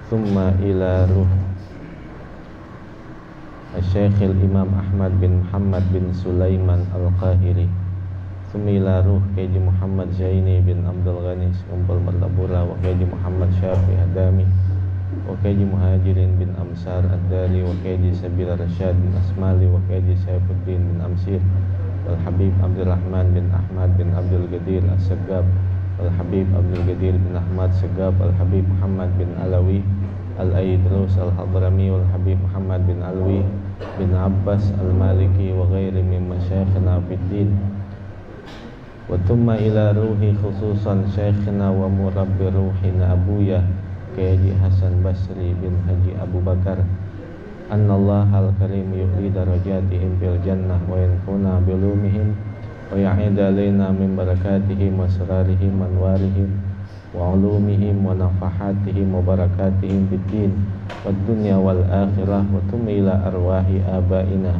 Thumma ila ruh Asy-Syaikh Imam Ahmad bin Muhammad bin Sulaiman Al-Qahiri. Thumma ila ruh Haji Muhammad Zaini bin Abdul Ghani Sumpul Marlabura wa Haji Muhammad Syafi Hadami wa Haji Muhajirin bin Amsar Ad-Dari wa Haji Sabil Rasyad bin Asmali wa Haji Saifuddin bin Amsir wal Habib Abdurrahman bin Ahmad bin Abdul Qadir As-Sagab wal Habib Abdul Qadir bin Ahmad Sagab wal Habib Muhammad bin Alawi Al-Aidrus Al-Hadrami wal Habib Muhammad bin Alwi bin Abbas Al-Maliki wa ghairi min masyayikhina fid din. Wa thumma ila ruhi khususan syekhina wa murabbi ruhina abuya Haji Hasan Basri bin Haji Abu Bakar Annallaha al-karim yuhli darajatihim fil jannah wa yanfuna bilumihim wa ya'ida alaina min barakatihim wa asrarihim anwarihim wa ulumihim wa nafahatihim wa barakatihim fid din wad dunya wal akhirah. Wa thumma ila arwahi abaina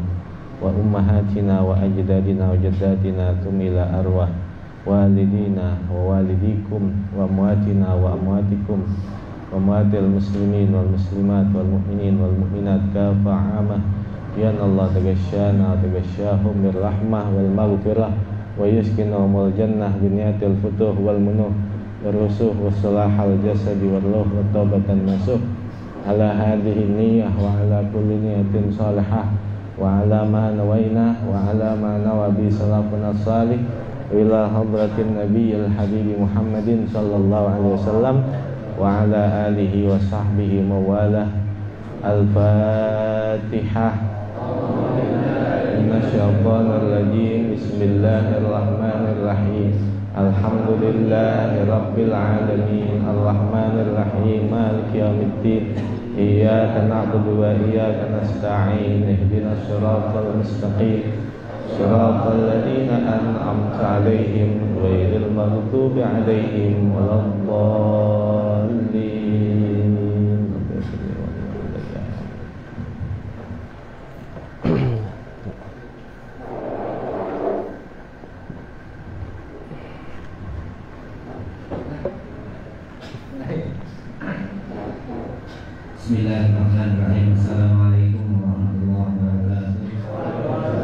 wa ummahatina wa ajdadina wa jaddatina thumma ila arwah walidina wa walidikum wa amwatina wa amwatikum wa amwatil muslimin wal muslimat wal mu'minin wal mu'minat kafa amah. Ya Allah tagasyana tagasyahum birrahmah wal maghfirah wa yuskinahumul jannah biniyatil futuh wal munuh warusuh wassalahal jasadi wal ruh wa taubatan nasuh ala hadhihi niyyah wa ala kulli niyatin salihah wa ala ma nawaina wa ala ma nawabi salafuna salih ila hadratin nabiyil habibi Muhammadin sallallahu alaihi wasallam wa ala alihi wa sahbihi mawalah. Al-Fatihah. Minasyaitonir rajim. Bismillahirrahmanirrahim. Alhamdulillahi rabbil alamin. Arrahmanir rahim. Maliki yaumiddin. Iyyaka na'budu wa iyyaka nasta'in. Ihdinas siratal mustaqim. Siratal ladzina an'amta 'alaihim ghairil maghdubi 'alaihim waladdallin. Bismillahirrahmanirrahim. Assalamualaikum warahmatullahi wabarakatuh.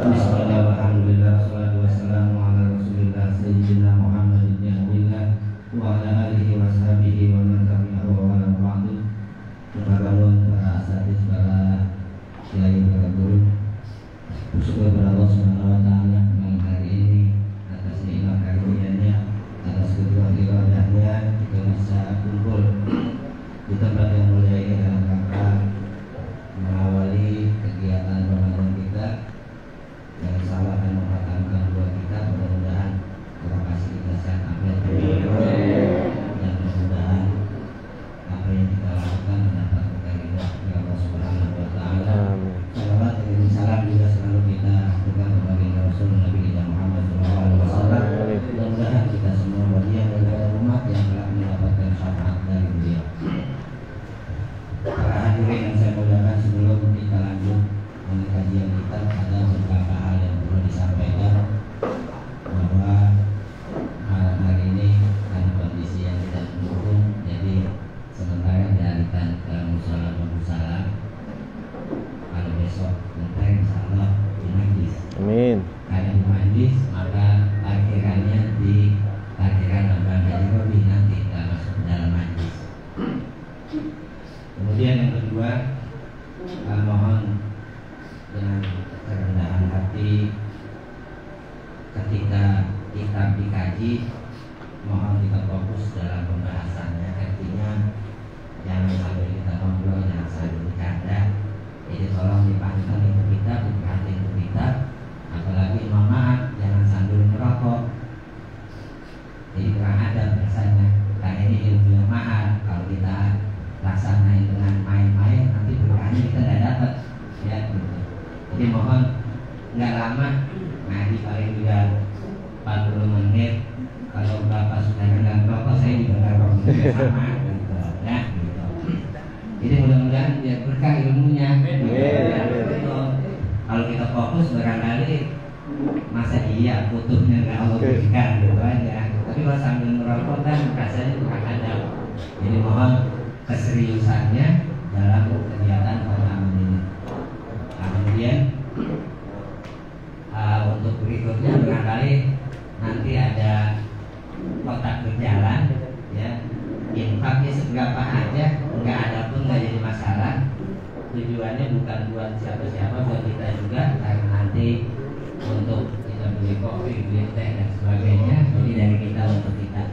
Bismillah walhamdulillah wassalatu wassalamu ala rasulillah sayyidina Muhammadin Abdillah wa ala alihi wa sahbihi wa man tabi'ahu wa ala ba'du. Kepada para asatidz, para kiai, para guru, bersyukur kepada Allah Subhanahu wa taala malam hari ini atas nikmat karunia-Nya, atas kedua iradahnya kita bisa kumpul di tempat yang mulia ini dalam rangka mengawali kegiatan Ramadan kita yang insyaallah akan menghatamkan buat kita. Mudah-mudahan lokasi kita sehat afiat dan mudah-mudahan apa yang kita lakukan mendapat berkah dari Allah Subhanahu wa taala. Salawat dan salam juga selalu kita aturkan kepada Rasul Nabi kita Muhammad sallallahu alaihi wasallam. Mudah-mudahan kita semua bagian dari umat yang telah mendapatkan syafaat dari beliau. Para hadirin yang saya muliakan, sebelum kita lanjut dengan kajian kita, ada beberapa hal yang perlu disampaikan, bahwa malam hari ini karena kondisi yang tidak mendukung, jadi sementara dialihkan ke musala musala. Kalau besok nanti insyaallah di majlis. Amin. Karena di majlis, maka parkirannya di parkiran Abang Haji Robi, nanti kita masuk ke dalam majlis. Kemudian yang kedua, mohon dengan kerendahan hati ketika kitab dikaji, mohon kita fokus dalam pembahasannya. Artinya jangan sampai kita ngobrol, jangan sampai bercanda. Jadi tolong dipantau itu kitab, diperhatiin itu kitab. Apalagi mohon maaf, jangan sambil merokok. Jadi kurang adab biasanya. Karena ini ilmu yang mahal. Kalau kita laksanain dengan main-main, nanti berkahnya kita tidak dapat, ya gitu. Jadi mohon nggak lama, ngaji paling juga 40 menit. Kalau bapak sudah nggak rokok, saya juga nggak rokok sama, gitu, ya gitu. Jadi mudah-mudahan biar berkah ilmunya. Gitu. Kalau kita fokus barangkali masa iya butuhnya nggak Allah berikan, gitu aja. Tapi kalau sambil merokok kan rasanya kurang adab. Jadi mohon keseriusannya dalam kegiatan pengamen ini. Nah, kemudian untuk berikutnya barangkali nanti ada kotak berjalan, ya. Infaknya seberapa aja, nggak ada pun nggak jadi masalah. Tujuannya bukan buat siapa-siapa, buat kita juga, karena nanti untuk kita beli kopi, beli teh dan sebagainya. Jadi dari kita untuk kita.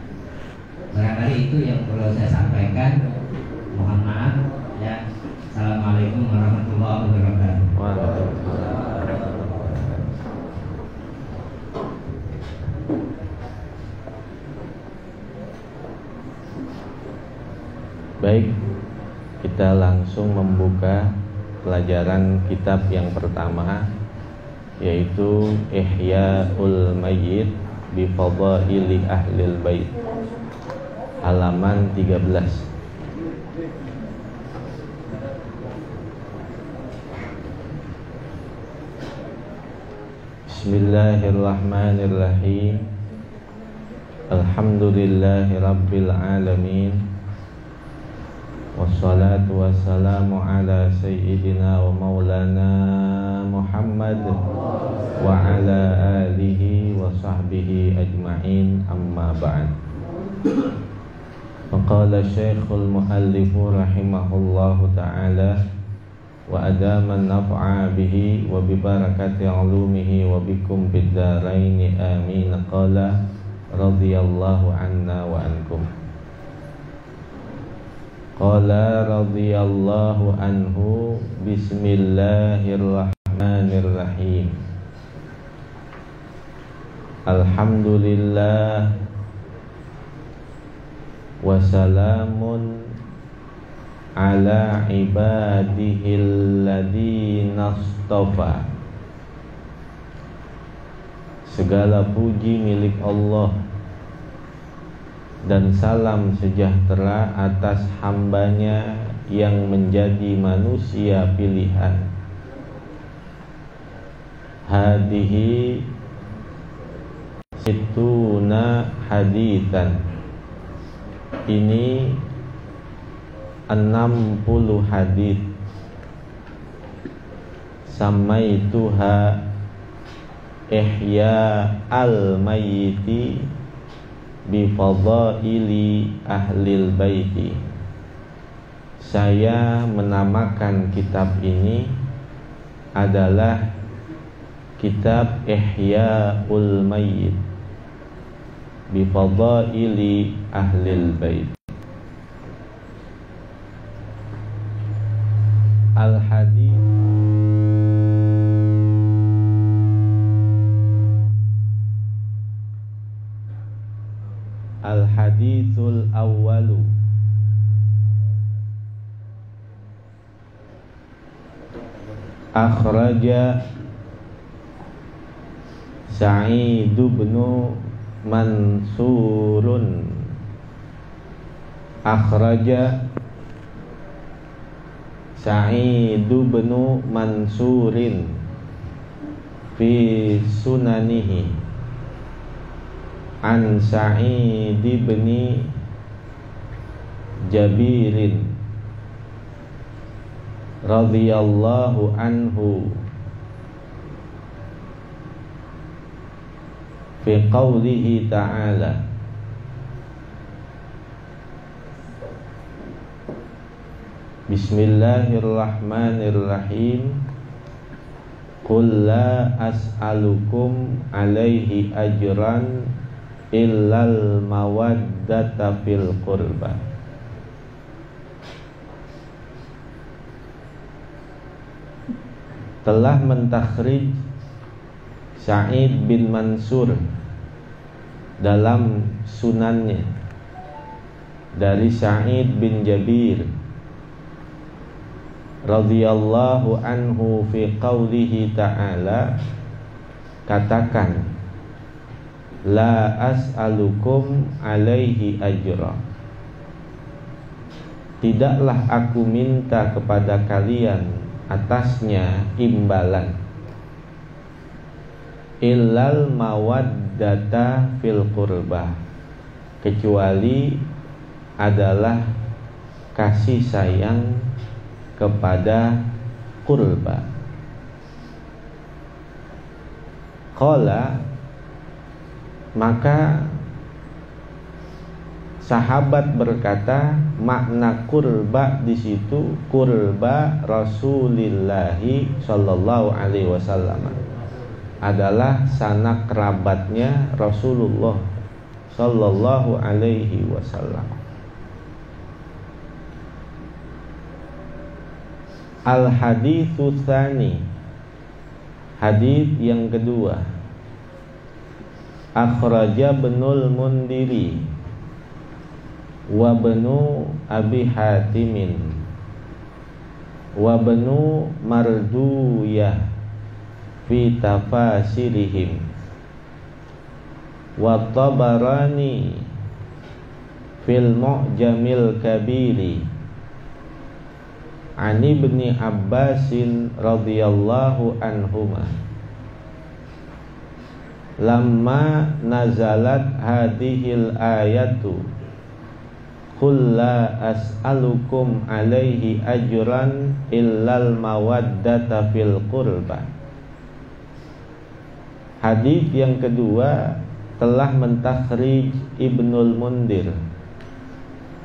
Barangkali itu yang perlu saya sampaikan. Mohon maaf, ya. Assalamualaikum warahmatullahi wabarakatuh. Waalaikumsalam. Baik, kita langsung membuka pelajaran kitab yang pertama, yaitu Ihya'ul Mayyit bi Fadaili Ahlil Bait, halaman 13. Bismillahirrahmanirrahim. Alhamdulillahi Rabbil Alamin. Wassalatu wassalamu ala sayyidina wa maulana Muhammad wa ala alihi wa sahbihi ajma'in, amma ba'd. Faqala syekhul muallifu rahimahullahu ta'ala wa adama naf'a bihi wa bibarakati ulumihi wa bikum biddaraini amin. Qala radhiyallahu anna wa ankum. Qala radhiyallahu anhu. Bismillahirrahmanirrahim. Alhamdulillah wa salamun ala ibadihil ladzina astafa. Segala puji milik Allah dan salam sejahtera atas hambanya yang menjadi manusia pilihan. Hadihi situna haditan. Ini 60 hadits. Samaituha Ihya al-Mayyiti bi Fadaili Ahlil Baiti. Saya menamakan kitab ini adalah kitab Ihya'ul Mayyit bi Fadaili Ahlil Bait. Al-Hadits Al-Hadithul Awwalu. Akhraja Sa'id bin Mansurun. Akhraja Sa'id bin Mansurin fi sunanihi an Sa'id bin Jabirin radhiyallahu anhu fi qawlihi ta'ala Bismillahirrahmanirrahim. Qul la as'alukum alaihi ajran illal mawaddata fil qurba. Telah mentakhrij Sa'id bin Mansur dalam sunannya dari Sa'id bin Jabir radhiyallahu anhu fi qawlihi ta'ala, katakan la as'alukum alaihi ajra, tidaklah aku minta kepada kalian atasnya imbalan, illal mawaddata fil qurbah, kecuali adalah kasih sayang kepada qurba. Qala, maka sahabat berkata, makna qurba di situ qurba Rasulillahi sallallahu alaihi wasallam, adalah sanak kerabatnya Rasulullah sallallahu alaihi wasallam. Al haditsu tsani, hadits yang kedua. Akhraja Ibnul Mundiri wa Ibnu Abi Hatimin wa Ibnu Marduyah fi tafasirihim wa Tabarani fil Mu'jamil Kabiri an Ibni Abbasin radhiyallahu anhuma lamma nazalat hadhil ayatu qul la as'alukum alaihi ajran illal mawaddata fil qurba. Hadits yang kedua telah mentakhrij Ibnul Mundir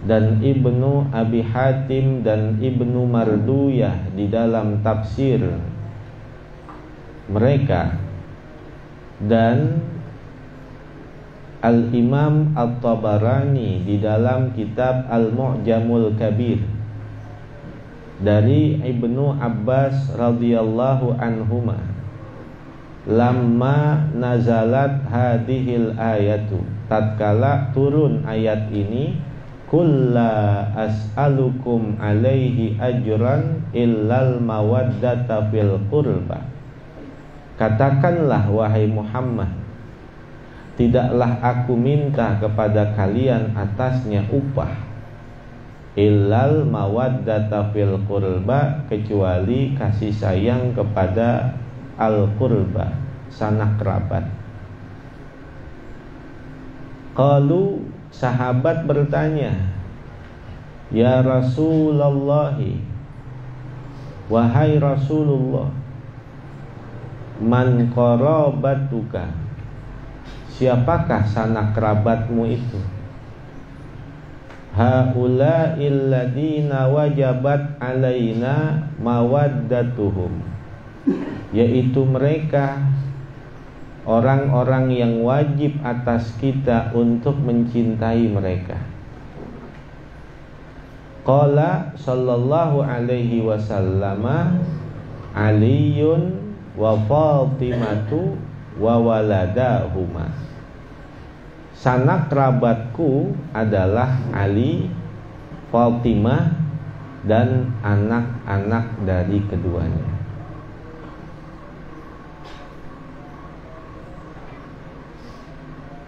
dan Ibnu Abi Hatim dan Ibnu Marduyah di dalam tafsir mereka, dan Al-Imam At-Tabarani di dalam kitab Al-Mu'jamul Kabir dari Ibnu Abbas radhiyallahu anhuma lamma nazalat hadhil ayatu, tatkala turun ayat ini, qul la as'alukum alaihi ajran illal mawaddata fil qurba. Katakanlah wahai Muhammad, tidaklah aku minta kepada kalian atasnya upah, illal mawaddata fil qurba, kecuali kasih sayang kepada al-qurba, sanak kerabat. Qalu, sahabat bertanya, ya Rasulullah, wahai Rasulullah, man qarabatuka, siapakah sanak kerabatmu itu? Haula'il ladina wajabat alaina mawaddatuhum, yaitu mereka orang-orang yang wajib atas kita untuk mencintai mereka. Qala sallallahu alaihi wasallam, Aliyun wa Fatimatu wa waladahuma. Sanak kerabatku adalah Ali, Fatimah, dan anak-anak dari keduanya.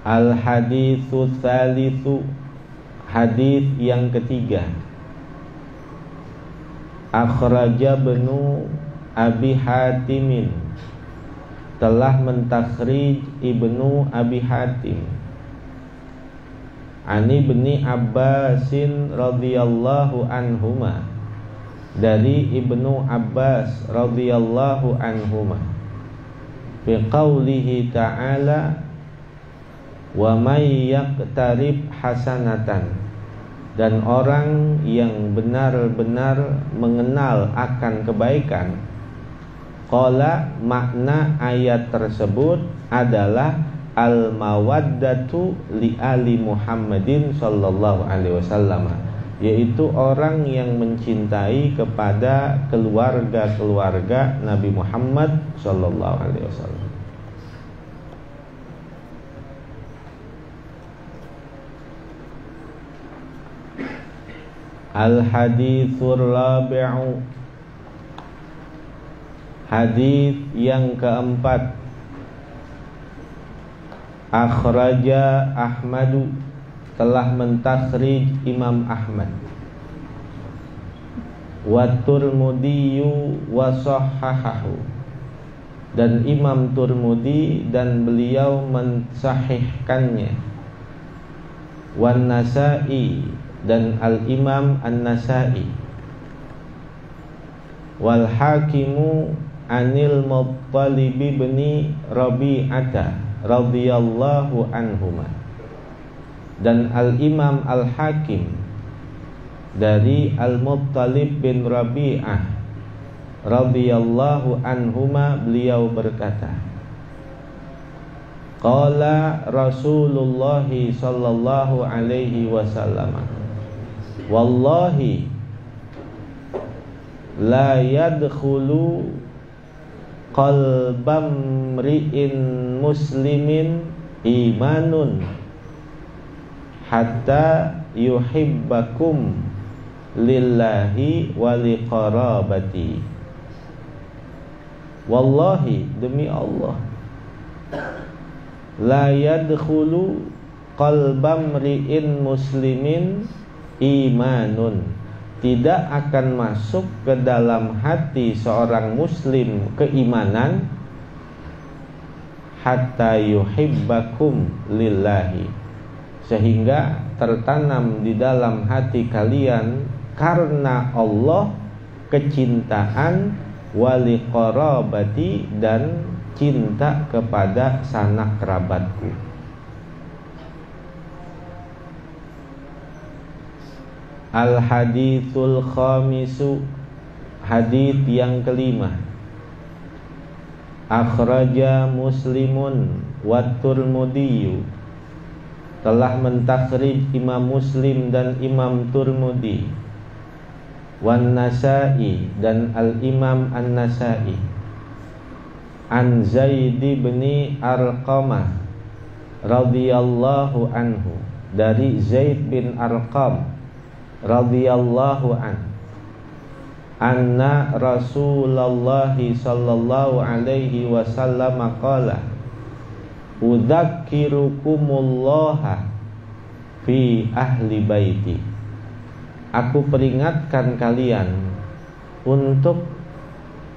Al-haditsu tsalitsu, hadits yang ketiga. Akhraja Ibnu Abi Hatimin, telah mentakhrij Ibnu Abi Hatim, ani Ibni Abbasin radhiyallahu anhuma, dari Ibnu Abbas radhiyallahu anhuma, fi qaulihi ta'ala, wa may yaqtarib hasanatan, dan orang yang benar-benar mengenal akan kebaikan. Qala, makna ayat tersebut adalah al-mawaddatu li ali Muhammadin sallallahu alaihi wasallam, yaitu orang yang mencintai kepada keluarga-keluarga Nabi Muhammad sallallahu alaihi wasallam. Al-hadithur rabi'u, hadits yang keempat. Akhraja Ahmadu, telah mentakhrij Imam Ahmad, wa Turmudiyu wa sahhahahu, dan Imam Turmudi dan beliau mensahihkannya, wa Nasa'i dan Al-Imam An-Nasa'i. Wal Hakimu anil Muttalib bin Rabi'ata radhiyallahu anhuma, dan Al-Imam Al-Hakim dari Al-Muttalib bin Rabi'ah radhiyallahu anhuma, beliau berkata, qala Rasulullah sallallahu alaihi wasallam, wallahi la yadkhulu qalbam ri'in muslimin imanun hatta yuhibbakum lillahi wa liqarabati. Wallahi, demi Allah, la yadkhulu qalbam ri'in muslimin imanun, tidak akan masuk ke dalam hati seorang muslim keimanan, hatta yuhibbakum lillahi, sehingga tertanam di dalam hati kalian karena Allah kecintaan, wali qarabati, dan cinta kepada sanak kerabatku. Al-hadithul khamisu, hadith yang kelima. Akhraja Muslimun wa Tirmidzi, telah mentakhrij Imam Muslim dan Imam Tirmidzi, wan Nasa'i, dan Al-Imam An-Nasa'i, an Zaid bin Arqamah radhiyallahu anhu, dari Zaid bin Arqam radhiyallahu an, anna Rasulullah sallallahu alaihi wasallam qala, udzakkirukumullah fi ahli baiti, aku peringatkan kalian untuk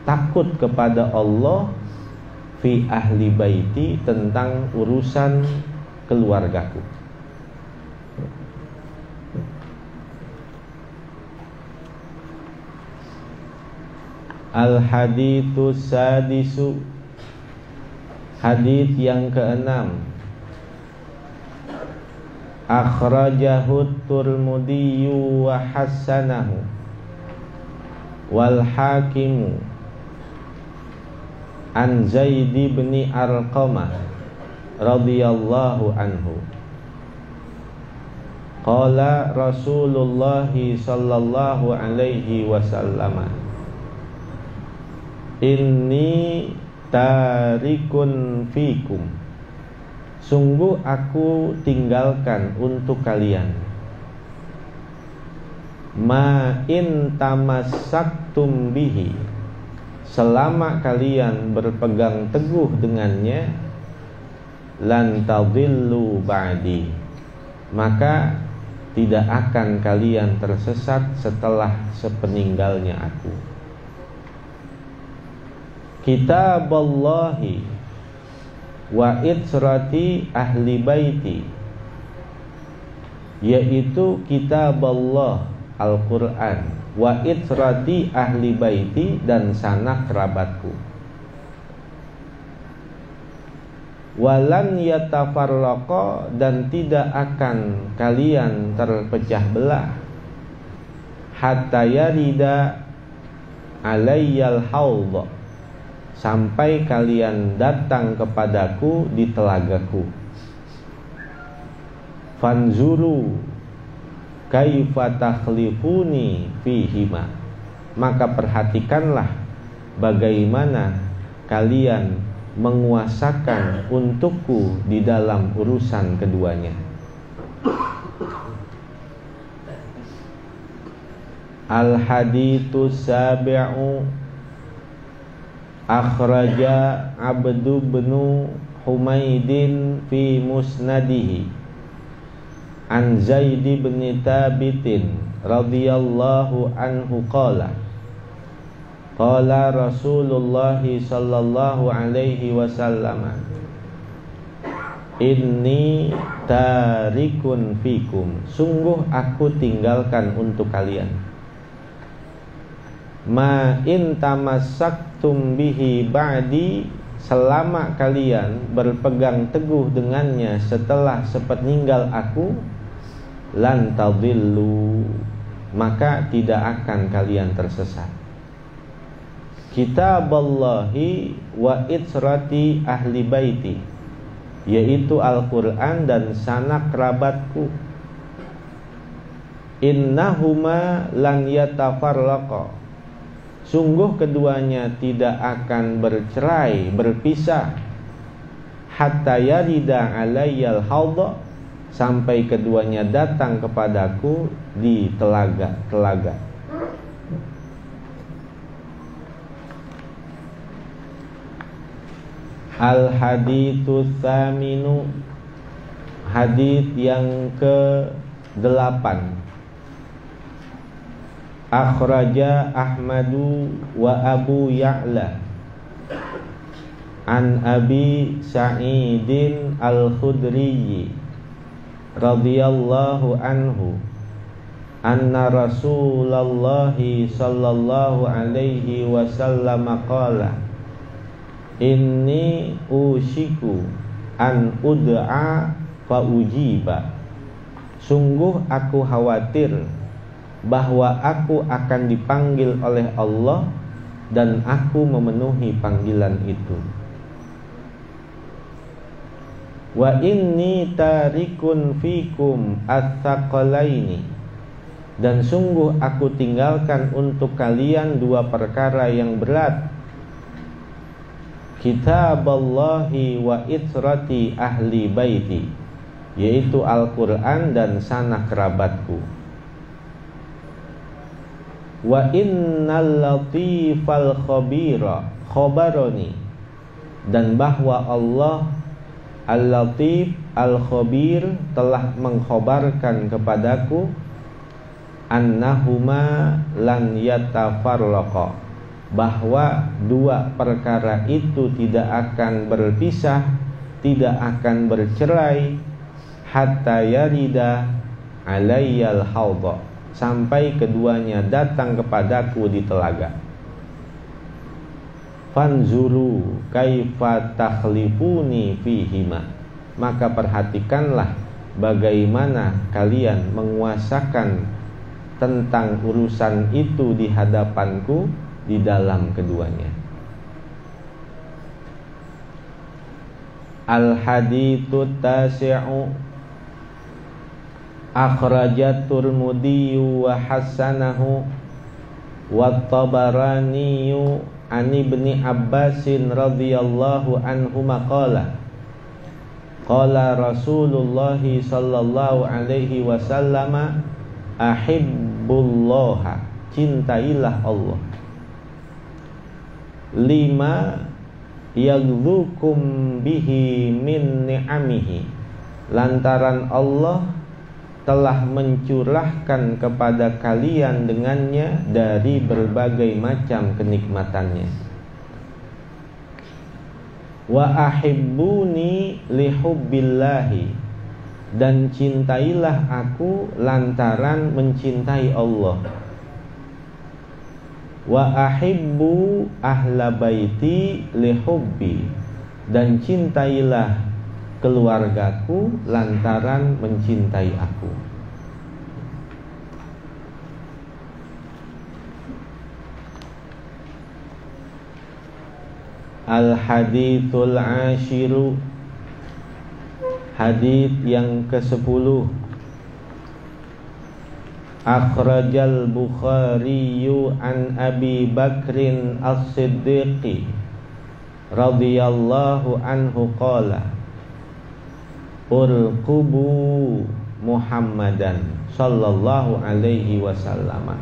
takut kepada Allah fi ahli baiti, tentang urusan keluargaku. Al-haditsus sadisu, hadits yang keenam. Akhrajahu Tirmidzi wa hasanahu wal Hakim an Zaid bin Arqamah radhiyallahu anhu, qala Rasulullah sallallahu alaihi wasallam, inni tarikun fikum, sungguh aku tinggalkan untuk kalian, ma in tamassaktum bihi, selama kalian berpegang teguh dengannya, lan tadillu ba'di, maka tidak akan kalian tersesat setelah sepeninggalnya aku. Kitaballahi wa itsrati ahli baiti, yaitu kitab Allah Al-Quran, wa itsrati ahli baiti, dan sanak kerabatku. Walan yatafarraqa, dan tidak akan kalian terpecah belah, hatta yarida alayyal haudh, sampai kalian datang kepadaku di telagaku. Fanzuru kaifa takhlifuni fihima, maka perhatikanlah bagaimana kalian menguasakan untukku di dalam urusan keduanya. Al-haditsus sabi'u, akhraja Abdu bin Humaidin fi musnadihi an Zaid bin Thabitin radhiyallahu anhu qala, qala Rasulullah sallallahu alaihi wasallam, inni tarikun fikum, sungguh aku tinggalkan untuk kalian. Ma in tamassaktum bihi ba'di, selama kalian berpegang teguh dengannya setelah sepeninggal aku, lan tadillu, maka tidak akan kalian tersesat. Kitaballahi wa itsrati ahli baiti, yaitu Al-Quran dan sanak kerabatku. Innahuma lan yatafarraqa, sungguh keduanya tidak akan bercerai, berpisah. Hatta yarida alayyal haudha, sampai keduanya datang kepadaku di telaga-telaga. Al-haditsu tsaminu, hadits yang ke-8. Akhraja Ahmadu wa Abu Ya'la an Abi Sa'idin Al-Khudri radhiyallahu anhu anna Rasulullah sallallahu alaihi wasallam qala, inni ushiku an ud'a fa ujiba, sungguh aku khawatir bahwa aku akan dipanggil oleh Allah dan aku memenuhi panggilan itu. Wa inni tarikun fikum ats-tsaqalaini, dan sungguh aku tinggalkan untuk kalian dua perkara yang berat. Kitaballahi wa itsrati ahli baiti, yaitu Al-Quran dan sanak kerabatku. Wa innal latifal khabira khabaroni, dan bahwa Allah Al-Latif Al-Khabir telah mengkhabarkan kepadaku, annahuma lan yatafarraqa, bahwa dua perkara itu tidak akan berpisah, tidak akan bercerai, hatta yarida alayyal haudha, sampai keduanya datang kepadaku di telaga. Fanzuru kaifa takhlifuni fihima, maka perhatikanlah bagaimana kalian menguasakan tentang urusan itu di hadapanku di dalam keduanya. Al-haditsu tasi'u akhrajat Tirmidzi wa hasanahu wa Tabarani an Ibni Abbasin radhiyallahu anhuma qala, qala Rasulullah sallallahu alaihi wasallam, ahibbullaha, cintailah Allah. Lima yaghzukum bihi min ni'amihi, lantaran Allah telah mencurahkan kepada kalian dengannya dari berbagai macam kenikmatannya. Wa ahibbuni lihubbillahi, dan cintailah aku lantaran mencintai Allah. Wa ahibbu ahla baiti lihubbi, dan cintailah keluargaku lantaran mencintai aku. Al-haditsul ashiru, hadits yang ke-10. Akhrajal Bukhari an Abi Bakrin As-Siddiqi radhiyallahu anhu qala, urqubu Muhammadan sallallahu alaihi wasallam,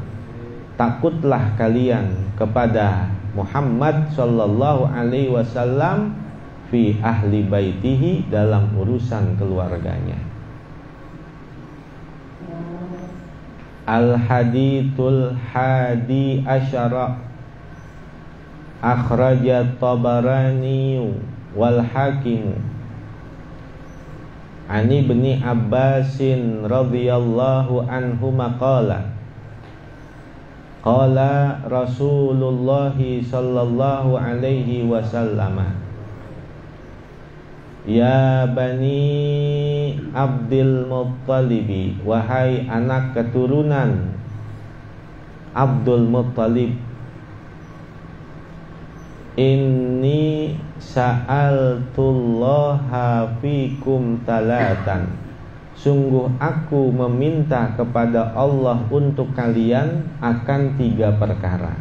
takutlah kalian kepada Muhammad sallallahu alaihi wasallam fi ahli baitihi, dalam urusan keluarganya. Al-hadithul hadi asyara akhrajat Tabarani wal Hakim Ani ibni Abbasin radhiyallahu anhuma qala Rasulullah sallallahu alaihi wasallam, ya bani Abdul Muttalib, wahai anak keturunan Abdul Muttalib, inni sa'altullaha fikum talatan, sungguh aku meminta kepada Allah untuk kalian akan 3 perkara.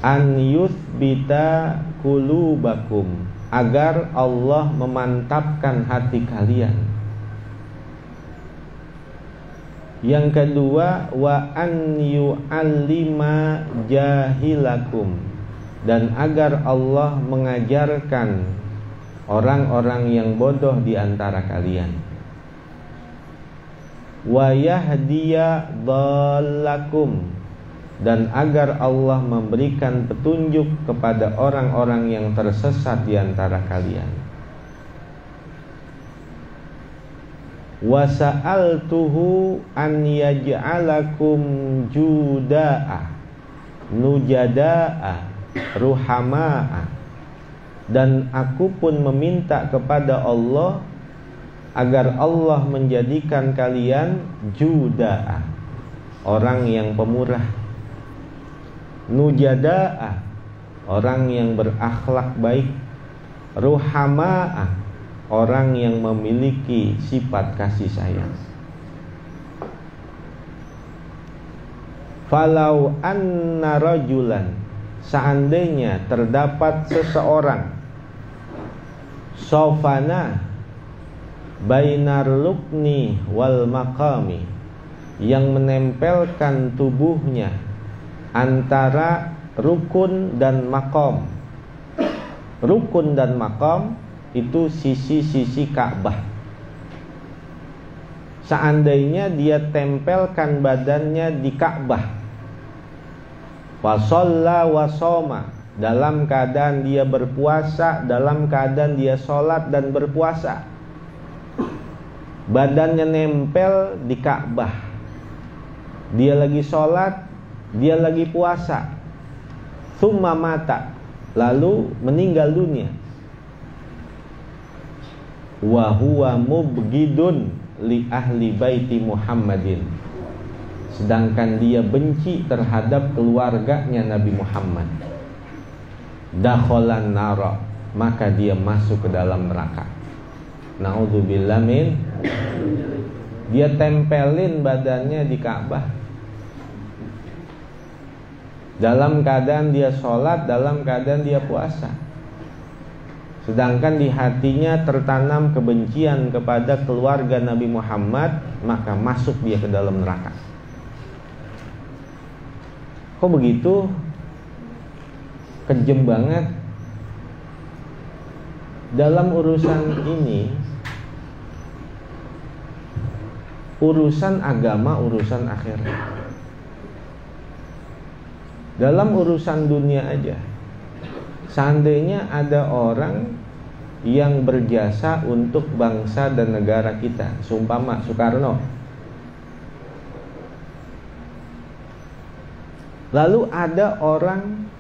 An yuthbita qulubakum, agar Allah memantapkan hati kalian. Yang kedua, wa an yu'allima jahilakum, dan agar Allah mengajarkan orang-orang yang bodoh di antara kalian. Wa yahdiya dhallakum, dan agar Allah memberikan petunjuk kepada orang-orang yang tersesat di antara kalian. Wa sa'altuhu an yaj'alakum juda'a nujada'a ruhama'a, dan aku pun meminta kepada Allah agar Allah menjadikan kalian juda'a, orang yang pemurah, nujada'a, orang yang berakhlak baik, ruhama'a, orang yang memiliki sifat kasih sayang. Falau anna rajulan, seandainya terdapat seseorang, sofana bainar lukni wal maqami, yang menempelkan tubuhnya antara rukun dan maqam. Rukun dan maqam itu sisi-sisi Ka'bah. Seandainya dia tempelkan badannya di Ka'bah, wa shalla wa shoma, dalam keadaan dia berpuasa, dalam keadaan dia sholat dan berpuasa, badannya nempel di Ka'bah, dia lagi sholat, dia lagi puasa, thumma mata, lalu meninggal dunia, wa huwa mubghidun li ahli baiti Muhammadin, sedangkan dia benci terhadap keluarganya Nabi Muhammad, dakhalan nara, maka dia masuk ke dalam neraka. Naudzubillah min. Dia tempelin badannya di Ka'bah, dalam keadaan dia sholat, dalam keadaan dia puasa, sedangkan di hatinya tertanam kebencian kepada keluarga Nabi Muhammad, maka masuk dia ke dalam neraka. Kok begitu? Kejem banget. Dalam urusan ini, urusan agama, urusan akhirat. Dalam urusan dunia aja, seandainya ada orang yang berjasa untuk bangsa dan negara kita, seumpama Soekarno, lalu ada orang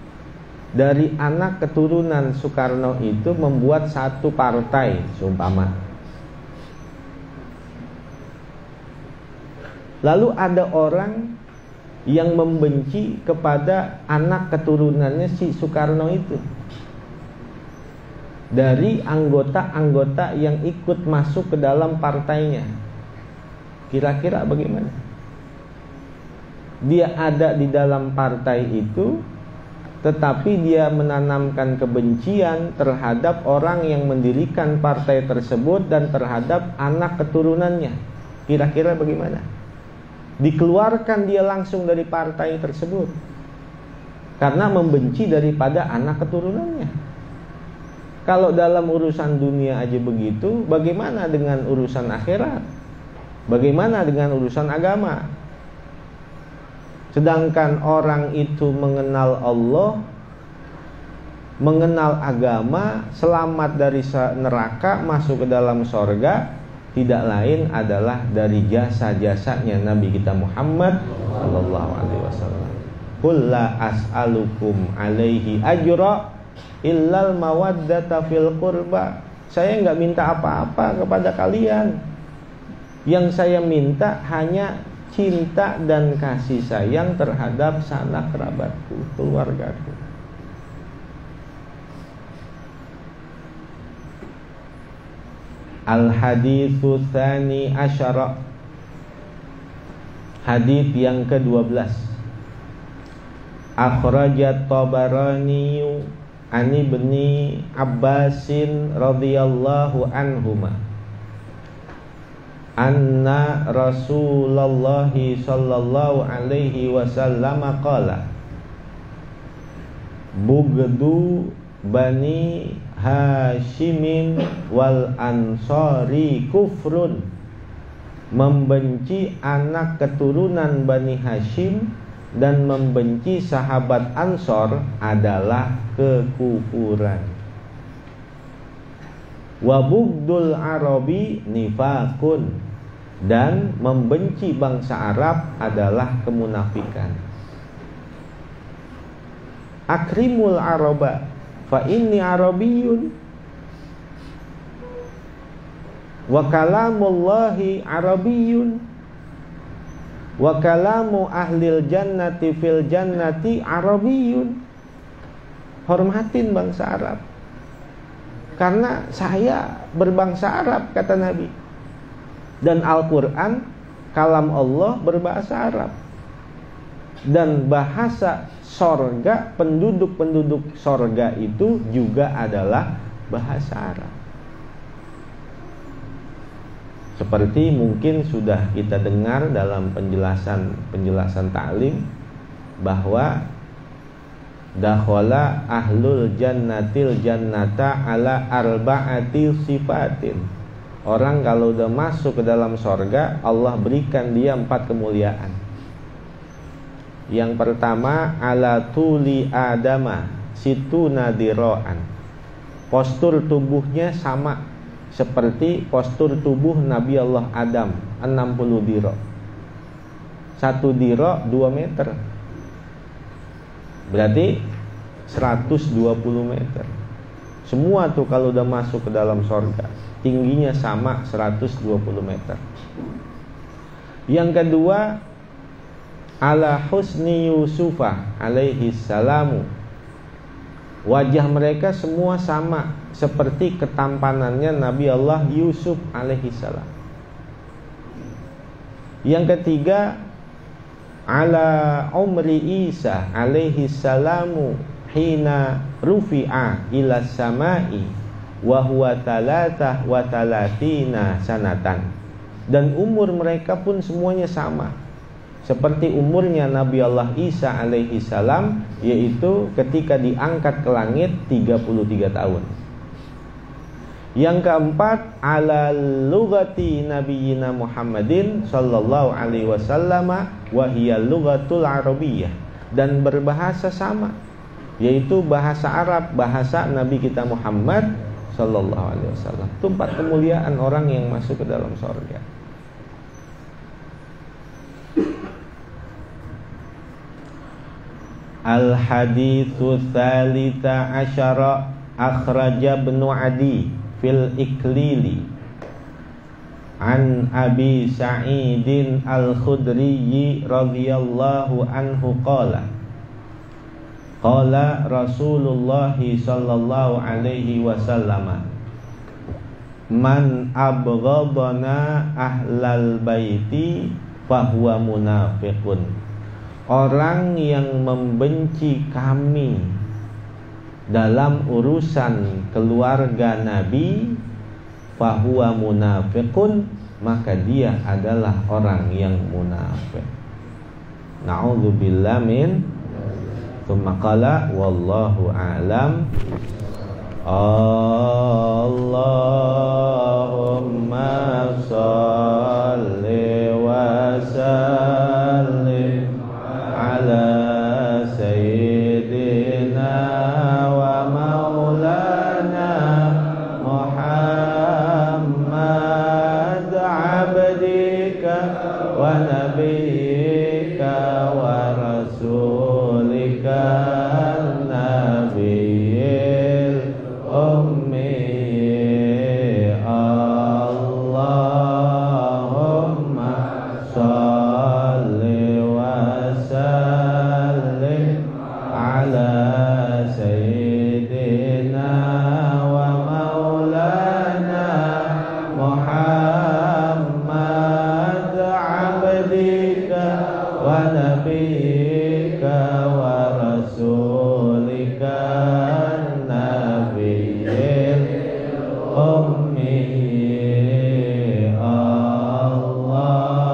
dari anak keturunan Soekarno itu membuat satu partai, seumpama, lalu ada orang yang membenci kepada anak keturunannya si Soekarno itu, dari anggota-anggota yang ikut masuk ke dalam partainya, kira-kira bagaimana? Dia ada di dalam partai itu, tetapi dia menanamkan kebencian terhadap orang yang mendirikan partai tersebut dan terhadap anak keturunannya. Kira-kira bagaimana? Dikeluarkan dia langsung dari partai tersebut karena membenci daripada anak keturunannya. Kalau dalam urusan dunia aja begitu, bagaimana dengan urusan akhirat? Bagaimana dengan urusan agama? Sedangkan orang itu mengenal Allah, mengenal agama, selamat dari neraka, masuk ke dalam sorga, tidak lain adalah dari jasa-jasanya Nabi kita Muhammad sallallahu alaihi wasallam. Qul la as'alukum alaihi ajra illal mawaddata fil qurba. Saya enggak minta apa-apa kepada kalian. Yang saya minta hanya cinta dan kasih sayang terhadap sanak kerabatku, keluargaku. Al-haditsu tsani asyara. Hadits yang ke-12. Akhrajat Tabarani an Ibni Abbasin radhiyallahu anhuma anna Rasulullah sallallahu alaihi wasallam qala bugdu bani Hashimin wal ansari kufrun. Membenci anak keturunan Bani Hashim dan membenci sahabat Ansor adalah kekufuran. Wa bugdul arabi nifakun. Dan membenci bangsa Arab adalah kemunafikan. Akrimul araba fa inni arabiyyun wa kalamullahi arabiyyun wa kalamu ahlil jannati fil jannati arabiyyun. Hormatin bangsa Arab karena saya berbangsa Arab, kata Nabi. Dan Al-Quran kalam Allah berbahasa Arab. Dan bahasa sorga, penduduk-penduduk sorga itu juga adalah bahasa Arab. Seperti mungkin sudah kita dengar dalam penjelasan ta'lim bahwa dakhala ahlul jannatil jannata ala arba'ati sifatin. Orang kalau udah masuk ke dalam sorga, Allah berikan dia 4 kemuliaan. Yang pertama, ala tuli adama situ nadiroan. Postur tubuhnya sama seperti postur tubuh Nabi Allah Adam, 60 diro. 1 diro 2 meter. Berarti 120 meter. Semua tuh kalau udah masuk ke dalam sorga, tingginya sama 120 meter. Yang kedua, ala husni Yusufah alaihi salamu. Wajah mereka semua sama seperti ketampanannya Nabi Allah Yusuf alaihi salam. Yang ketiga, ala umri Isa alaihi salamu hina rufi'a ila samai wa huwa talatah wa talatina sanatan. Dan umur mereka pun semuanya sama seperti umurnya Nabi Allah Isa alaihi salam, yaitu ketika diangkat ke langit 33 tahun. Yang keempat, ala lugati nabiyina Muhammadin sallallahu alaihi wasallam wa hiya lugatul arabiyyah. Dan berbahasa sama, yaitu bahasa Arab, bahasa Nabi kita Muhammad sallallahu alaihi wasallam. Itu 4 kemuliaan orang yang masuk ke dalam surga. Al-haditsu tsalita asyara akhraja Ibnu Adi fil Iklili an Abi Sa'idin Al-Khudri radhiyallahu anhu qala Rasulullah sallallahu alaihi wasallam man abghadana ahlal baiti fahuwa munafiqun. Orang yang membenci kami dalam urusan keluarga Nabi, fahuwa munafiqun, maka dia adalah orang yang munafik. Na'udzubillah min. Tsumma qala wallahu a'lam. Allahumma shalli wa sallim ala sayyidina wa wa nabiyyika wa rasulika nabiyil ummi. Allahumma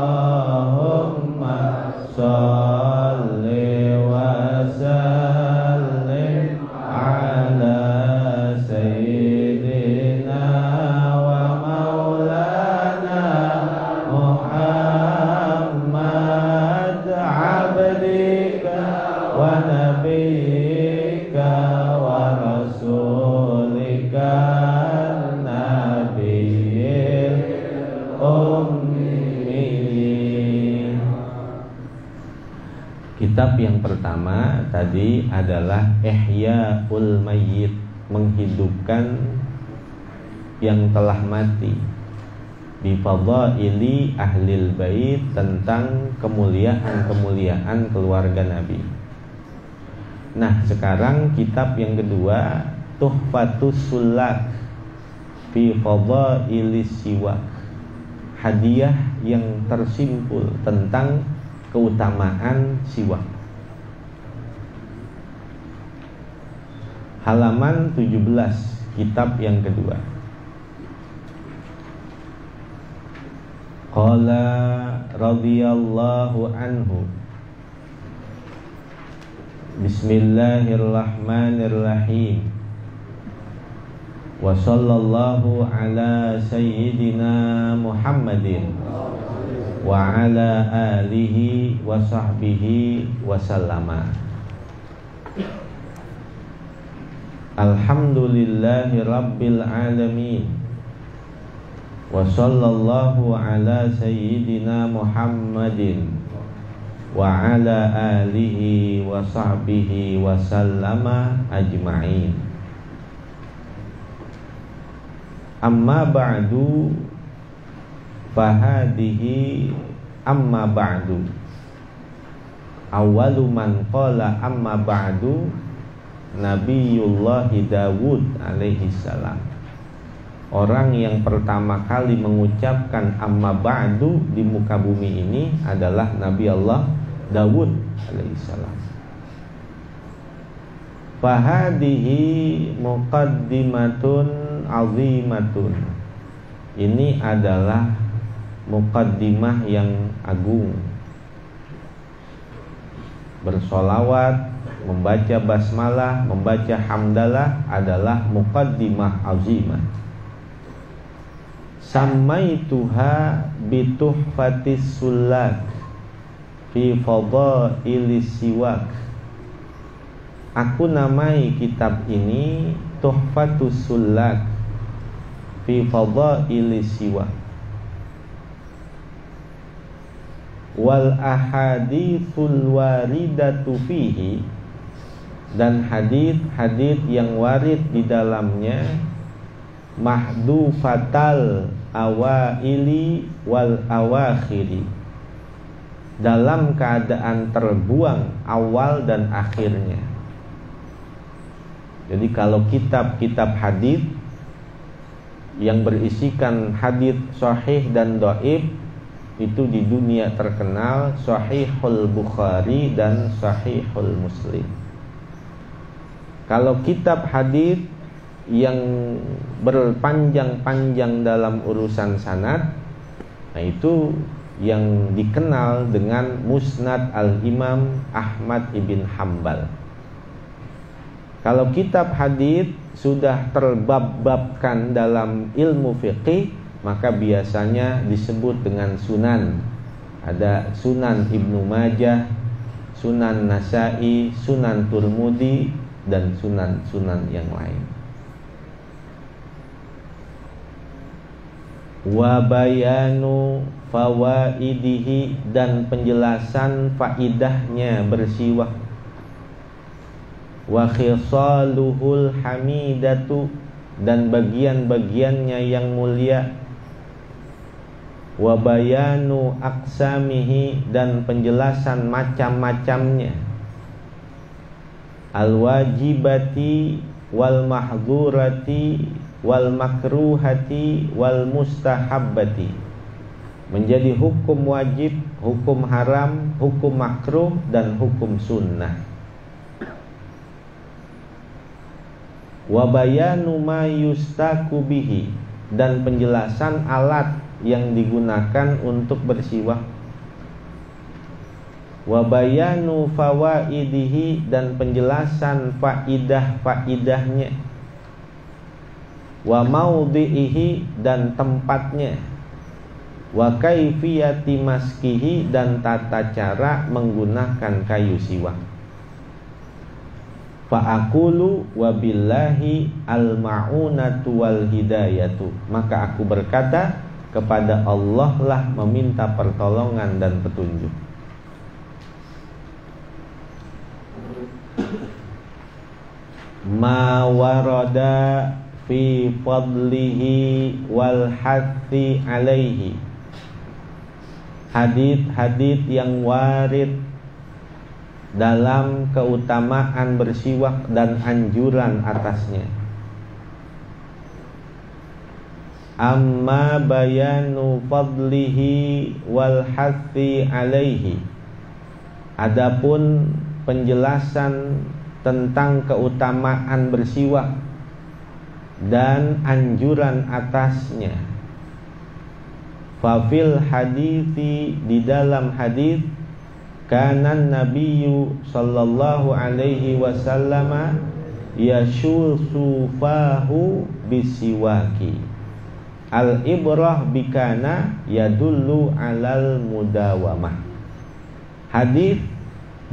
sholli wa sallim ala sayyidina wa maulana Muhammad abdika wa nabiyyika wa rasulika nabiyil ummi. Kitab yang pertama tadi adalah Ihya'ul Mayyit, menghidupkan yang telah mati. Bi fadhaili ahlil bait, tentang kemuliaan keluarga Nabi. Nah, sekarang kitab yang kedua, Tuhfatus Sulak fi fadhailis siwak, hadiah yang tersimpul tentang keutamaan siwak. Halaman 17, kitab yang kedua. Qala radhiyallahu anhu, bismillahirrahmanirrahim, wa sallallahu ala sayyidina Muhammadin wa ala alihi wa sahbihi wa sallama. Alhamdulillahi rabbil alamin, wa sallallahu ala sayyidina Muhammadin wa ala alihi wa sahbihi wa sallama ajma'in. Amma ba'du, fahadihi amma ba'du. Awalu man qala amma ba'du Nabiyullah Dawud alaihi salam. Orang yang pertama kali mengucapkan amma ba'du di muka bumi ini adalah Nabi Allah Dawud alaihi salam. Fahadihi muqaddimatun azimatun. Ini adalah muqaddimah yang agung. Bersolawat, membaca basmalah, membaca hamdalah adalah muqaddimah azimah. Sammaituha bituhfatis sulak fi fadailis siwak. Aku namai kitab ini Tuhfatus Sulak fi fadailis siwak. Wal ahaditsul waridatu fihi, dan hadits yang warid di dalamnya mahdufatal awaili wal awakhiri, dalam keadaan terbuang awal dan akhirnya. Jadi kalau kitab-kitab hadits yang berisikan hadits sahih dan dhaif, itu di dunia terkenal Sahihul Bukhari dan Sahihul Muslim. Kalau kitab hadits yang berpanjang-panjang dalam urusan sanad, nah itu yang dikenal dengan Musnad Al-Imam Ahmad ibn Hanbal. Kalau kitab hadits sudah terbab-babkan dalam ilmu fiqih, maka biasanya disebut dengan sunan. Ada Sunan Ibnu Majah, Sunan Nasa'i, Sunan Turmudi, dan sunan-sunan yang lain. Wa bayanu fawaidihi, dan penjelasan faidahnya bersiwak. Wa khisaluhul hamidatu, dan bagian-bagiannya yang mulia. Wa bayanu aqsamihi, dan penjelasan macam-macamnya. Al-wajibati wal mahdzurati wal makruhati wal mustahabbati, menjadi hukum wajib, hukum haram, hukum makruh, dan hukum sunnah. Wa bayanu ma yustaku bihi, dan penjelasan alat yang digunakan untuk bersiwak. Wa bayanu fawaidihi, dan penjelasan faidah-faidahnya. Wa maudhi'ihi, dan tempatnya. Wa kaifiyati maskihi, dan tata cara menggunakan kayu siwak. Fa aqulu wa billahi al-ma'unatu wal hidayatu, maka aku berkata, kepada Allah lah meminta pertolongan dan petunjuk. Ma warada fi fadlihi wal hathi alaihi, hadits-hadits yang warid dalam keutamaan bersiwak dan anjuran atasnya. Amma bayanu fadlihi wal hathi alaihi, adapun penjelasan tentang keutamaan bersiwak dan anjuran atasnya. Fafil hadithi, di dalam hadis, kanan nabiyyu sallallahu alaihi wasallam yashulsu fahu bisiwaki, al ibrah bikana yadullu alal mudawamah. Hadis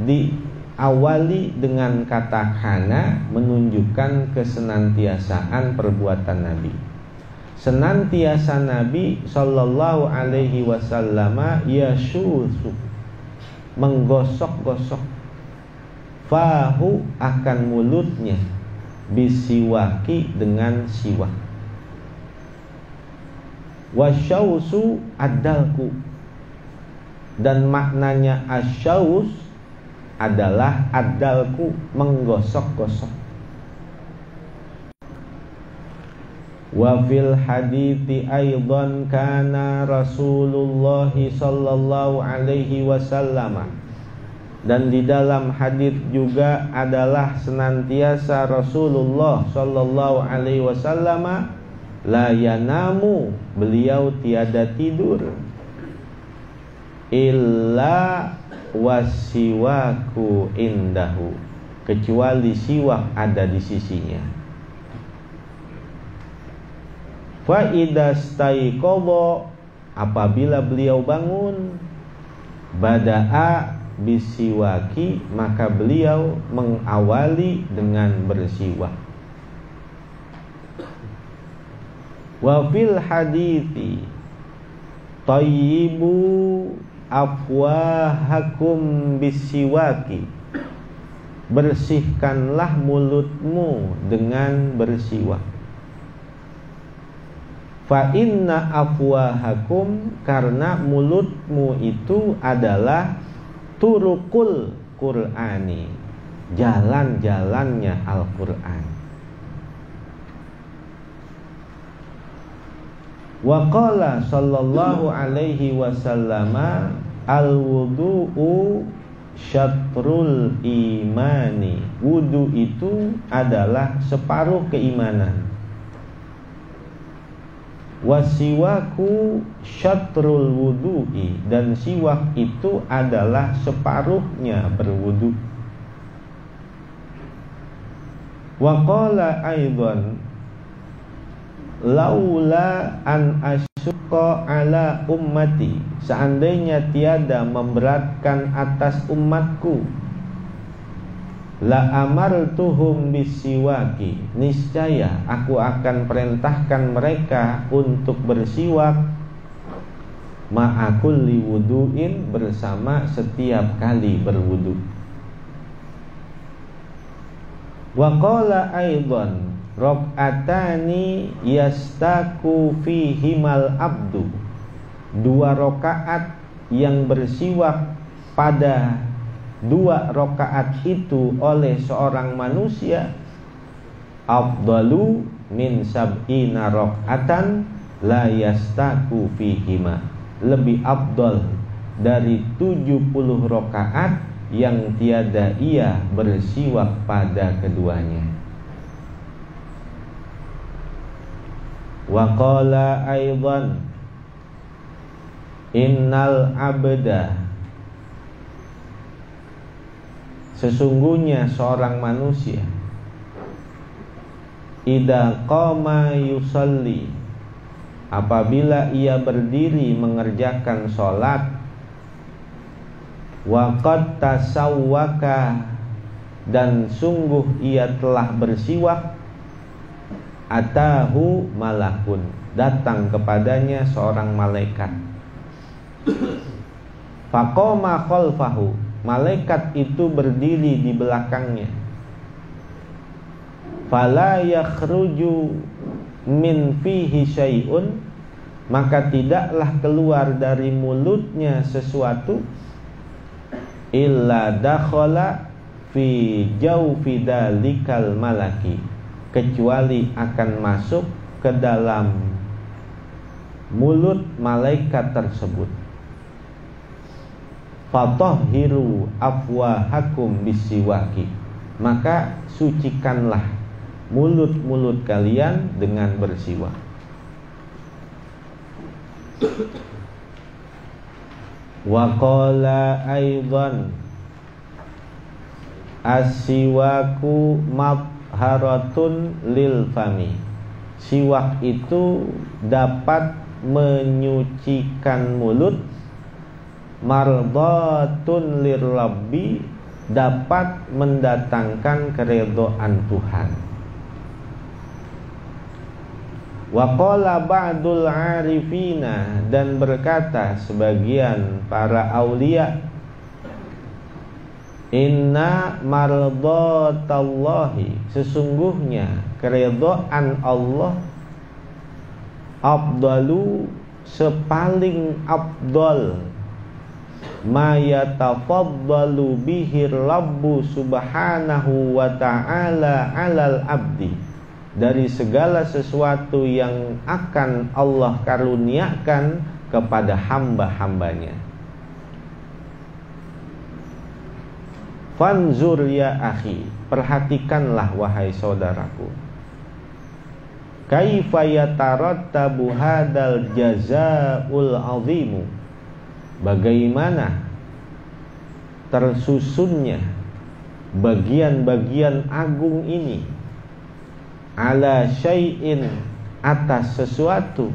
diawali dengan kata kana, menunjukkan kesenantiasaan perbuatan Nabi. Senantiasa Nabi sallallahu alaihi wasallam yashulsu, menggosok-gosok, fahu, akan mulutnya, bisiwaki, dengan siwak. Wasyausu adalku, dan maknanya asyaus adalah adalku, menggosok-gosok. Wa fil hadithi aidan kana Rasulullah sallallahu alaihi wasallam, dan di dalam hadis juga adalah senantiasa Rasulullah sallallahu alaihi wasallam la yanamu, beliau tiada tidur, illa wasiwaku indahu, kecuali siwak ada di sisinya. Fa idza staiqadha, apabila beliau bangun, bada'a bisiwaki, maka beliau mengawali dengan bersiwak. Wa fil hadithi tayyibu afwahakum bisiwaki, bersihkanlah mulutmu dengan bersiwak. Fa inna afwahakum, karena mulutmu itu adalah turukul Qur'ani, jalan-jalannya Al-Qur'an. Wa qala sallallahu alaihi wasallam al-wudu'u syatrul imani, wudu itu adalah separuh keimanan. Wasiwaku syatrul wudu'i, dan siwak itu adalah separuhnya berwudu. Wa qala aidan laula an asyqa ala ummati, seandainya tiada memberatkan atas umatku, la amartuhum bisiwaki, niscaya aku akan perintahkan mereka untuk bersiwak, ma'akulli wudu'in, bersama setiap kali berwudu. Wa qala aidan raq'atani yastaku fihimal abdu, 2 rakaat yang bersiwak pada 2 rakaat itu oleh seorang manusia, afdalu min sab'ina raka'atan la yastaku fihima, lebih afdal dari 70 rakaat yang tiada ia bersiwak pada keduanya. Wa qala aidan innal abda, sesungguhnya seorang manusia, idza qama yusalli, apabila ia berdiri mengerjakan sholat, wa qad tasawwaka, dan sungguh ia telah bersiwak, atahu malakun, datang kepadanya seorang malaikat. Faqama khalfahu, malaikat itu berdiri di belakangnya. Fala yakhruju min fihi syai'un, maka tidaklah keluar dari mulutnya sesuatu, illa dakhala fi jawfi dalikal malaki, kecuali akan masuk ke dalam mulut malaikat tersebut. Fatahhiru afwahakum bisiwaki, maka sucikanlah mulut-mulut kalian dengan bersiwak. Wa qala aidan as-siwaku mabharatun lil fami, siwak itu dapat menyucikan mulut, mardatun lirabbi, dapat mendatangkan keridhaan Tuhan. Wa qala ba'dul arifina, dan berkata sebagian para aulia, inna mardatallahi, sesungguhnya keridhaan Allah, afdalu, sepaling afdal, ma yatafaddalu bihi rabbu subhanahu wa ta'ala alal abdi, dari segala sesuatu yang akan Allah karuniakan kepada hamba-hambanya. Fanzur ya akhi, perhatikanlah wahai saudaraku, kaifa yatarattabu hadal jazaa'ul azimu, bagaimana tersusunnya bagian-bagian agung ini, ala syai'in, atas sesuatu,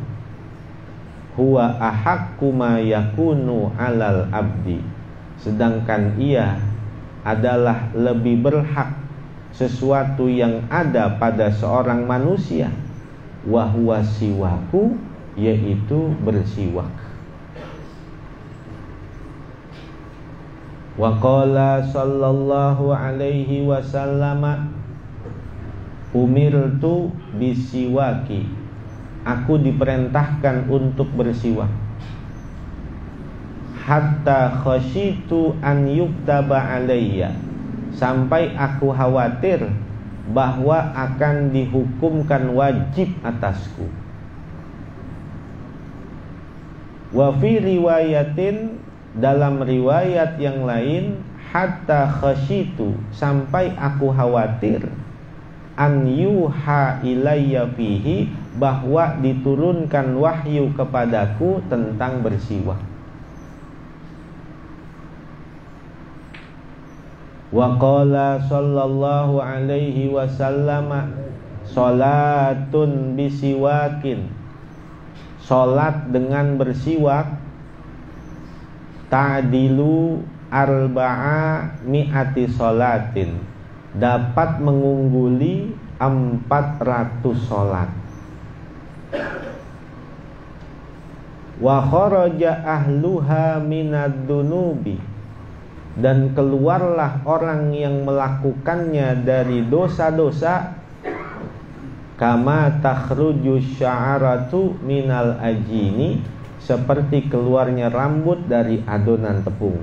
huwa ahaqqu ma yakunu alal abdi, sedangkan ia adalah lebih berhak sesuatu yang ada pada seorang manusia, wa huwa siwaku, yaitu bersiwak. Wa qala sallallahu alaihi wasallam, umirtu bisiwaki, aku diperintahkan untuk bersiwak, hatta khasyitu an yuktaba alayya, sampai aku khawatir bahwa akan dihukumkan wajib atasku. Wa fi riwayatin, dalam riwayat yang lain, hatta khasyitu, sampai aku khawatir, an yuha ilayya fihi, bahwa diturunkan wahyu kepadaku tentang bersiwak. Wa qala sallallahu alaihi wasallam, salatun bisiwakin, salat dengan bersiwak, ta'dilu arba'a mi'ati salatin, dapat mengungguli 400 salat. Wa kharaja ahluha minad dunubi, dan keluarlah orang yang melakukannya dari dosa-dosa, kama takhruju sya'aratu minal ajini, seperti keluarnya rambut dari adonan tepung.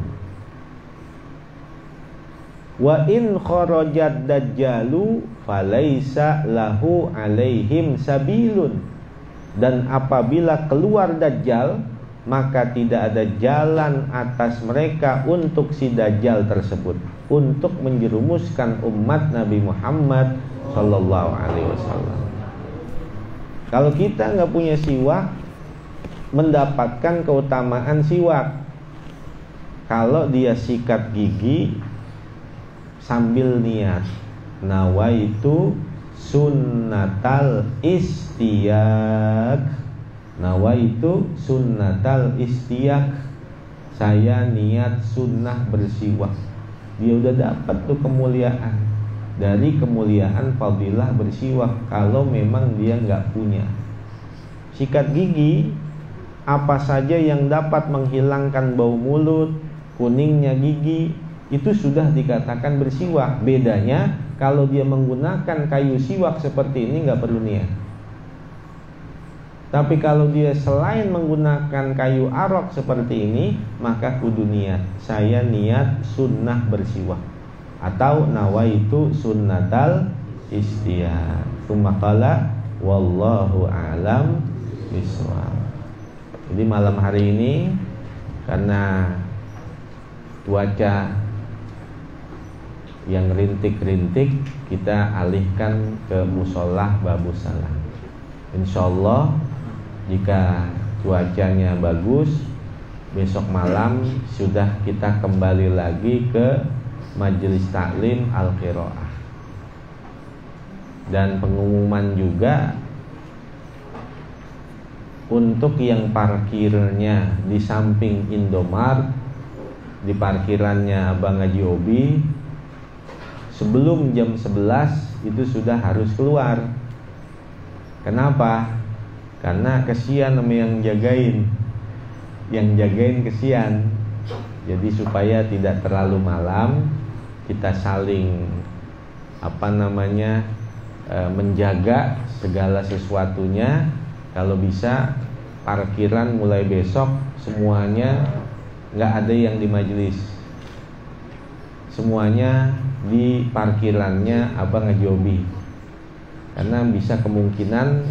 Wa in kharajad dajjalu falaisa lahu alaihim sabilun, dan apabila keluar dajjal, maka tidak ada jalan atas mereka untuk si Dajjal tersebut, untuk menjerumuskan umat Nabi Muhammad Sallallahu Alaihi Wasallam. Kalau kita nggak punya siwak, mendapatkan keutamaan siwak. Kalau dia sikat gigi sambil niat, nawaitu sunnatal istiyak, nawaitu sunnatal istiyak, saya niat sunnah bersiwak. Dia udah dapat tuh kemuliaan. Dari kemuliaan fadilah bersiwak. Kalau memang dia nggak punya sikat gigi, apa saja yang dapat menghilangkan bau mulut, kuningnya gigi, itu sudah dikatakan bersiwak. Bedanya kalau dia menggunakan kayu siwak seperti ini nggak perlu niat. Tapi kalau dia selain menggunakan kayu arok seperti ini, maka kudu niat. Saya niat sunnah bersiwak, atau nawaitu sunnatal istiyaq. Tsumma qala wallahu a'lam bishawab. Jadi malam hari ini karena cuaca yang rintik-rintik, kita alihkan ke musolah Babus Salam. Insyaallah jika cuacanya bagus, besok malam sudah kita kembali lagi ke majelis taklim Al-Qiraah. Dan pengumuman juga untuk yang parkirnya di samping Indomart, di parkirannya Abang Haji Obi, sebelum jam 11 itu sudah harus keluar. Kenapa? Karena kesian sama yang jagain. Yang jagain kesian. Jadi supaya tidak terlalu malam, kita saling menjaga segala sesuatunya. Kalau bisa parkiran mulai besok semuanya nggak ada yang di majelis, semuanya di parkirannya Abang Haji Obi. Karena bisa kemungkinan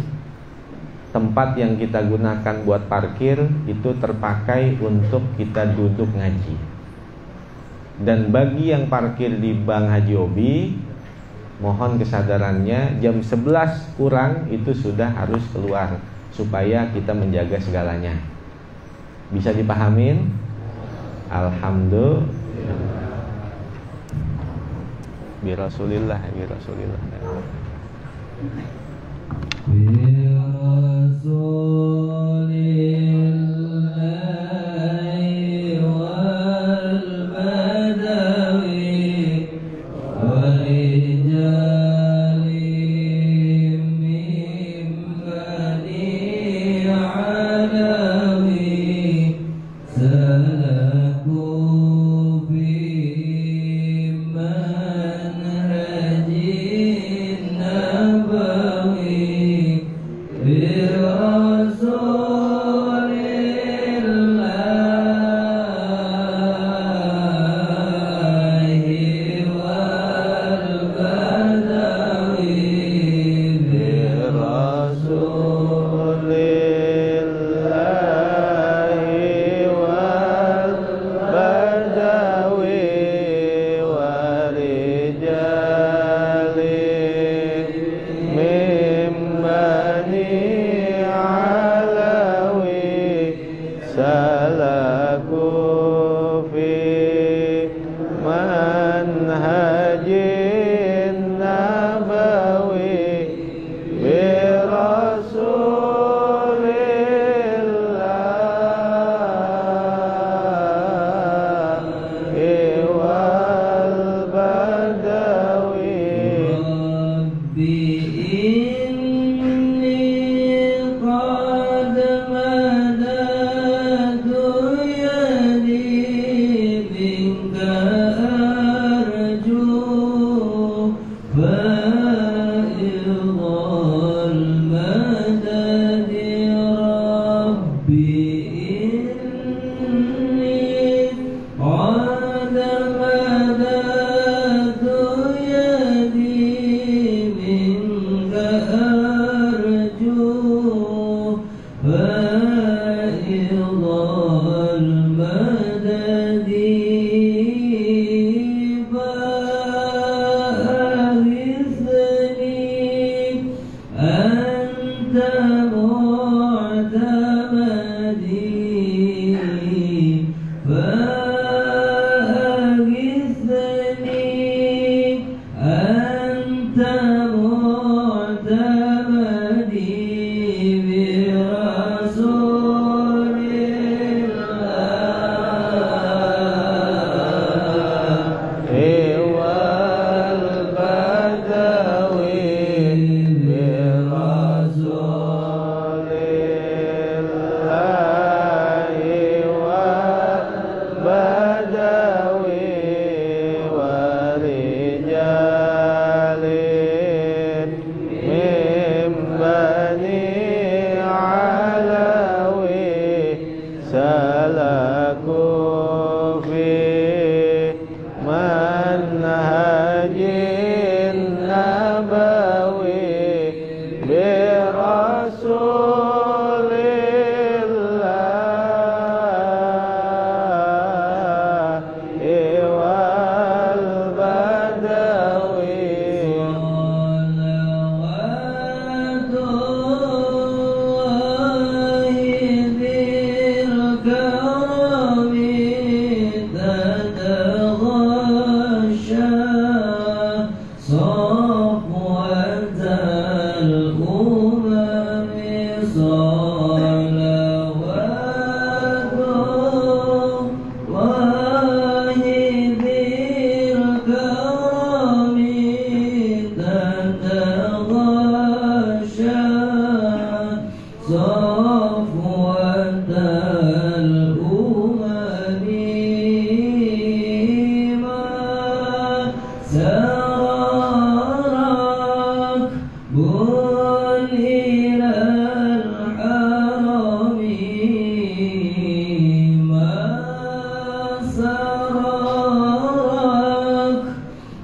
tempat yang kita gunakan buat parkir itu terpakai untuk kita duduk ngaji. Dan bagi yang parkir di Bang Haji Obi, mohon kesadarannya jam 11 kurang itu sudah harus keluar, supaya kita menjaga segalanya. Bisa dipahamin? Alhamdulillah. Bi Rasulillah. المنهج النبوي برسول الله والبدوي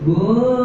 Good.